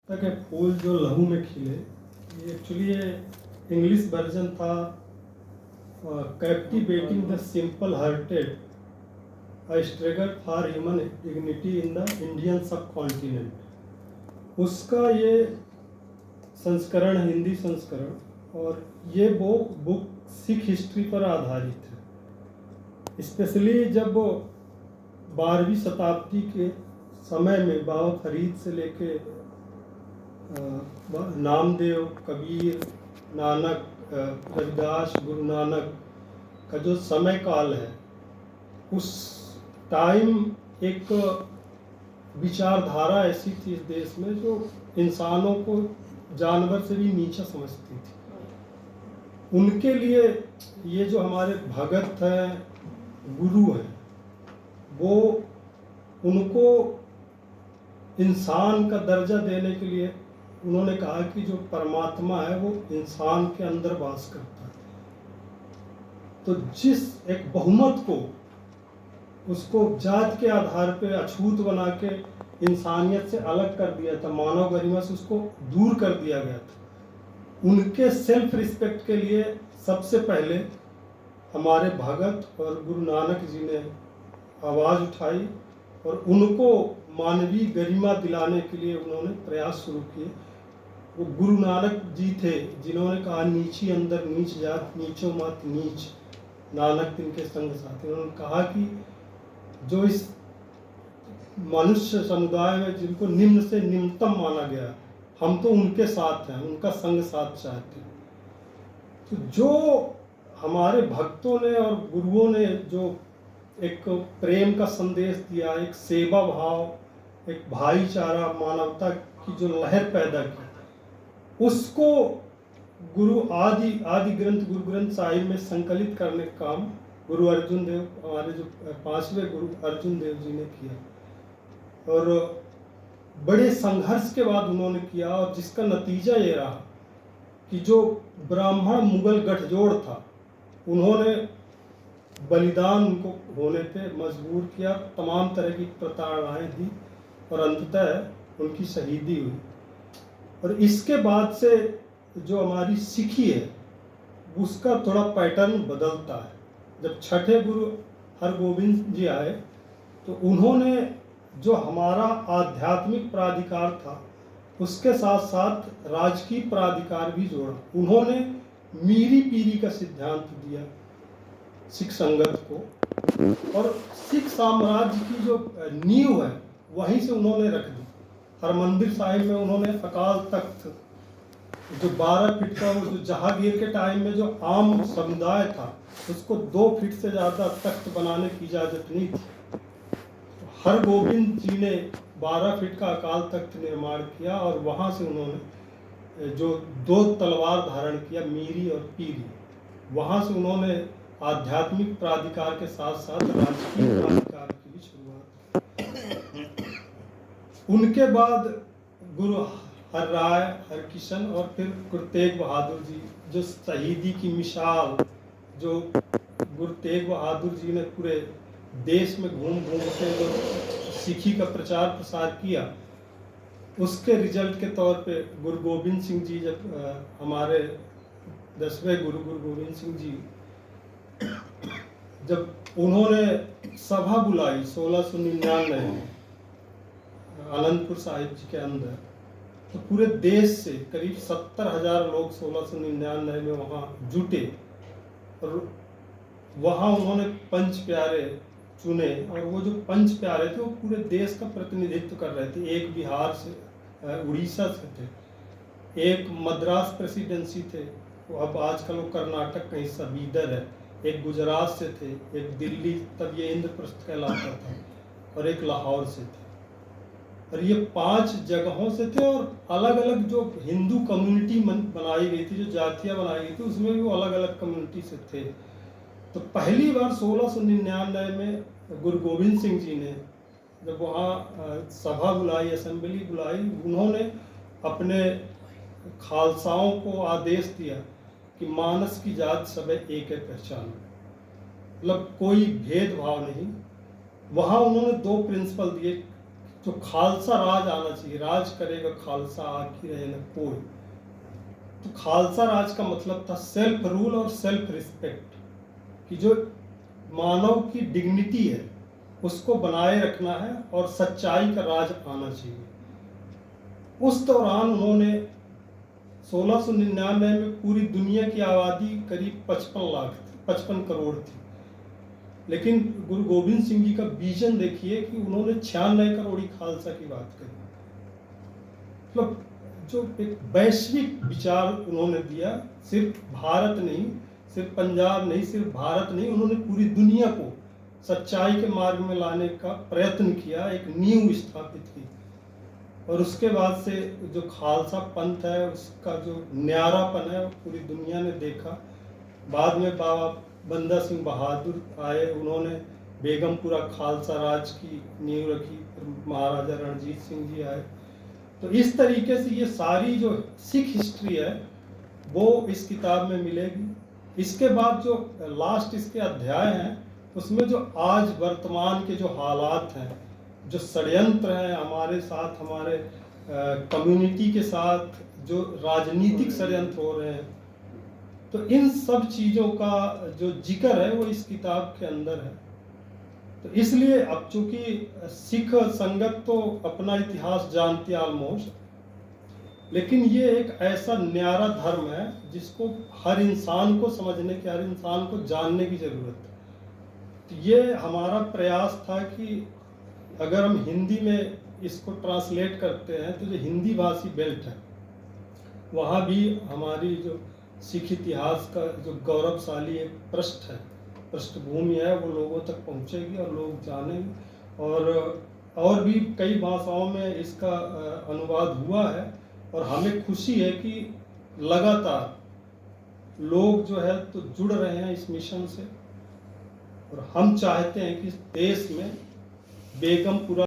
के फूल जो लहू में खिले, ये एक्चुअली ये इंग्लिश वर्जन था captivating the simple hearted a struggle for human dignity in the Indian सब कॉन्टिनेंट। उसका ये संस्करण, हिंदी संस्करण, और ये वो बुक सिख हिस्ट्री पर आधारित है। स्पेशली जब 12वीं शताब्दी के समय में बाबा फरीद से लेके नामदेव, कबीर, नानक, रविदास, गुरु नानक का जो समय काल है, उस टाइम एक विचारधारा ऐसी थी इस देश में जो इंसानों को जानवर से भी नीचा समझती थी। उनके लिए ये जो हमारे भगत हैं, गुरु हैं, वो उनको इंसान का दर्जा देने के लिए उन्होंने कहा कि जो परमात्मा है वो इंसान के अंदर वास करता है। तो जिस एक बहुमत को उसको जात के आधार पे अछूत बना के इंसानियत से अलग कर दिया था, मानव गरिमा से उसको दूर कर दिया गया था, उनके सेल्फ रिस्पेक्ट के लिए सबसे पहले हमारे भगत और गुरु नानक जी ने आवाज़ उठाई और उनको मानवीय गरिमा दिलाने के लिए उन्होंने प्रयास शुरू किए। वो गुरु नानक जी थे जिन्होंने कहा, नीची अंदर नीच जात, नीचो मत नीच, नानक तिनके संग साथी। उन्होंने कहा कि जो इस मनुष्य समुदाय में जिनको निम्न से निम्नतम माना गया, हम तो उनके साथ हैं, उनका संग साथ चाहते हैं। तो जो हमारे भक्तों ने और गुरुओं ने जो एक प्रेम का संदेश दिया, एक सेवा भाव, एक भाईचारा, मानवता की जो लहर पैदा की, उसको आदि ग्रंथ गुरु ग्रंथ साहिब में संकलित करने का काम गुरु अर्जुन देव, हमारे जो 5वें गुरु अर्जुन देव जी ने किया। और बड़े संघर्ष के बाद उन्होंने किया, और जिसका नतीजा ये रहा कि जो ब्राह्मण मुगल गठजोड़ था, उन्होंने बलिदान उनको होने पे मजबूर किया, तमाम तरह की प्रताड़नाएं दी और अंततः उनकी शहीदी हुई। और इसके बाद से जो हमारी सिखी है उसका थोड़ा पैटर्न बदलता है। जब छठे गुरु हरगोविंद जी आए तो उन्होंने जो हमारा आध्यात्मिक प्राधिकार था उसके साथ साथ राजकीय प्राधिकार भी जोड़ा। उन्होंने मीरी पीरी का सिद्धांत दिया सिख संगत को, और सिख साम्राज्य की जो नींव है वहीं से उन्होंने रख दी। हरमंदिर साहिब में उन्होंने अकाल तख्त जो 12 फीट का, वो जो जहांगीर के टाइम में जो आम समुदाय था उसको 2 फीट से ज़्यादा तख्त बनाने की इजाज़त नहीं थी। हरगोविंद जी ने 12 फीट का अकाल तख्त निर्माण किया, और वहाँ से उन्होंने जो 2 तलवार धारण किया, मीरी और पीरी, वहाँ से उन्होंने आध्यात्मिक प्राधिकार के साथ साथ राजकीय प्राधिकार की भी शुरुआत। उनके बाद गुरु हरराय, हरकिशन और फिर गुरु तेग बहादुर जी, जो शहीदी की मिसाल, जो गुरु तेग बहादुर जी ने पूरे देश में घूम घूम के जो सिखी का प्रचार प्रसार किया, उसके रिजल्ट के तौर पे गुरु गोविंद सिंह जी, जब हमारे 10वें गुरु गोविंद सिंह जी, जब उन्होंने सभा बुलाई 1699 में आनंदपुर साहिब जी के अंदर, तो पूरे देश से करीब 70,000 लोग 1699 में वहाँ जुटे, और वहाँ उन्होंने पंच प्यारे चुने, और वो जो पंच प्यारे थे वो पूरे देश का प्रतिनिधित्व कर रहे थे। एक बिहार से, उड़ीसा से थे, एक मद्रास प्रेसिडेंसी थे, वो अब आजकल वो कर्नाटक का हिस्सा बीदर है, एक गुजरात से थे, एक दिल्ली, तब ये इंद्रप्रस्थ कहलाता था, और एक लाहौर से थे। और ये 5 जगहों से थे, और अलग अलग जो हिंदू कम्युनिटी बनाई गई थी, जो जातियाँ बनाई गई थी, उसमें भी वो अलग अलग कम्युनिटी से थे। तो पहली बार 1699 में गुरु गोविंद सिंह जी ने जब वहाँ सभा बुलाई, असेंबली बुलाई, उन्होंने अपने खालसाओं को आदेश दिया कि मानस की जात सब एक है पहचान, मतलब कोई भेदभाव नहीं। वहाँ उन्होंने 2 प्रिंसिपल दिए, जो खालसा राज आना चाहिए, राज करेगा खालसा आखिर रहे न कोई। तो खालसा राज का मतलब था सेल्फ रूल और सेल्फ रिस्पेक्ट, कि जो मानव की डिग्निटी है उसको बनाए रखना है और सच्चाई का राज आना चाहिए। उस दौरान उन्होंने 1699 में पूरी दुनिया की आबादी करीब 55 करोड़ थी, लेकिन गुरु गोविंद सिंह जी का विजन देखिए कि उन्होंने 96 करोड़ी खालसा की बात करी। मतलब जो एक वैश्विक विचार उन्होंने दिया, सिर्फ भारत नहीं, सिर्फ पंजाब नहीं, सिर्फ भारत नहीं, उन्होंने पूरी दुनिया को सच्चाई के मार्ग में लाने का प्रयत्न किया, एक नींव स्थापित की। और उसके बाद से जो खालसा पंथ है उसका जो न्यारापन है पूरी दुनिया ने देखा। बाद में बाबा बंदा सिंह बहादुर आए, उन्होंने बेगमपुरा खालसा राज की नींव रखी, फिर महाराजा रणजीत सिंह जी आए। तो इस तरीके से ये सारी जो सिख हिस्ट्री है वो इस किताब में मिलेगी। इसके बाद जो लास्ट इसके अध्याय हैं उसमें जो आज वर्तमान के जो हालात हैं, जो षड्यंत्र हैं हमारे साथ, हमारे कम्युनिटी के साथ जो राजनीतिक षड्यंत्र हो रहे हैं, तो इन सब चीज़ों का जो जिक्र है वो इस किताब के अंदर है। तो इसलिए अब चूंकि सिख संगत तो अपना इतिहास जानती है ऑलमोस्ट, लेकिन ये एक ऐसा न्यारा धर्म है जिसको हर इंसान को समझने की, हर इंसान को जानने की ज़रूरत है। तो ये हमारा प्रयास था कि अगर हम हिंदी में इसको ट्रांसलेट करते हैं तो जो हिंदी भाषी बेल्ट है वहाँ भी हमारी जो सिख इतिहास का जो गौरवशाली एक पृष्ठभूमि है वो लोगों तक पहुँचेगी और लोग जानेंगे। और भी कई भाषाओं में इसका अनुवाद हुआ है और हमें खुशी है कि लगातार लोग जो है तो जुड़ रहे हैं इस मिशन से। और हम चाहते हैं कि इस देश में बेगमपुरा